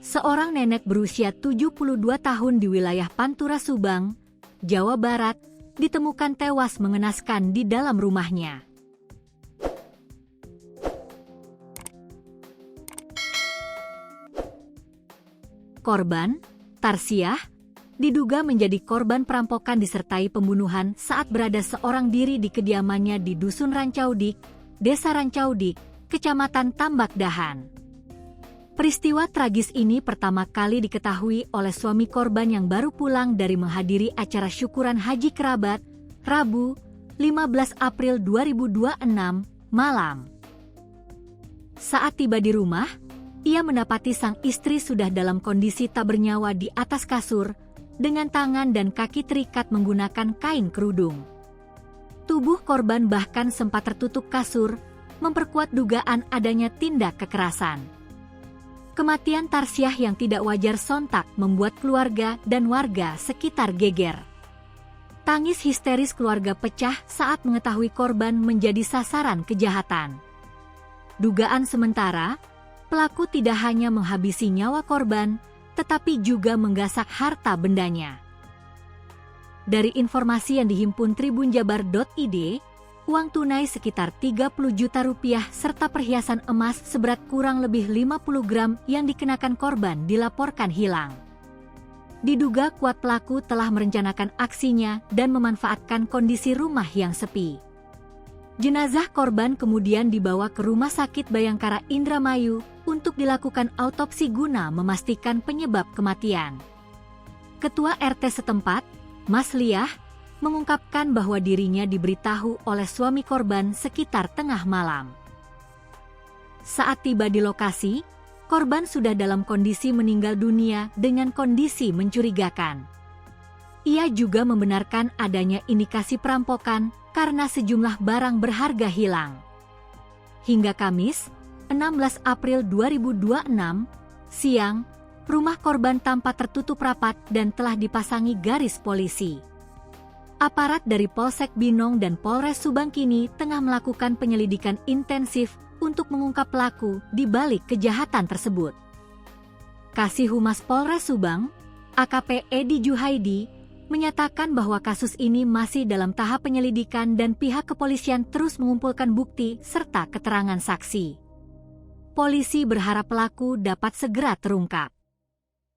Seorang nenek berusia 72 tahun di wilayah Pantura Subang, Jawa Barat, ditemukan tewas mengenaskan di dalam rumahnya. Korban, Tarsiah, diduga menjadi korban perampokan disertai pembunuhan saat berada seorang diri di kediamannya di Dusun Rancaudik, Desa Rancaudik, Kecamatan Tambak Dahan. Peristiwa tragis ini pertama kali diketahui oleh suami korban yang baru pulang dari menghadiri acara syukuran haji kerabat, Rabu, 15 April 2026, malam. Saat tiba di rumah, ia mendapati sang istri sudah dalam kondisi tak bernyawa di atas kasur, dengan tangan dan kaki terikat menggunakan kain kerudung. Tubuh korban bahkan sempat tertutup kasur, memperkuat dugaan adanya tindak kekerasan. Kematian Tarsiah yang tidak wajar sontak membuat keluarga dan warga sekitar geger. Tangis histeris keluarga pecah saat mengetahui korban menjadi sasaran kejahatan. Dugaan sementara, pelaku tidak hanya menghabisi nyawa korban, tetapi juga menggasak harta bendanya. Dari informasi yang dihimpun tribunjabar.id, uang tunai sekitar 30 juta rupiah serta perhiasan emas seberat kurang lebih 50 gram yang dikenakan korban dilaporkan hilang. Diduga kuat pelaku telah merencanakan aksinya dan memanfaatkan kondisi rumah yang sepi. Jenazah korban kemudian dibawa ke Rumah Sakit Bayangkara Indramayu untuk dilakukan autopsi guna memastikan penyebab kematian. Ketua RT setempat, Mas Liah, mengungkapkan bahwa dirinya diberitahu oleh suami korban sekitar tengah malam. Saat tiba di lokasi, korban sudah dalam kondisi meninggal dunia dengan kondisi mencurigakan. Ia juga membenarkan adanya indikasi perampokan karena sejumlah barang berharga hilang. Hingga Kamis, 16 April 2026, siang, rumah korban tampak tertutup rapat dan telah dipasangi garis polisi. Aparat dari Polsek Binong dan Polres Subang kini tengah melakukan penyelidikan intensif untuk mengungkap pelaku di balik kejahatan tersebut. Kasih Humas Polres Subang, AKP Edi Juhaidi, menyatakan bahwa kasus ini masih dalam tahap penyelidikan dan pihak kepolisian terus mengumpulkan bukti serta keterangan saksi. Polisi berharap pelaku dapat segera terungkap.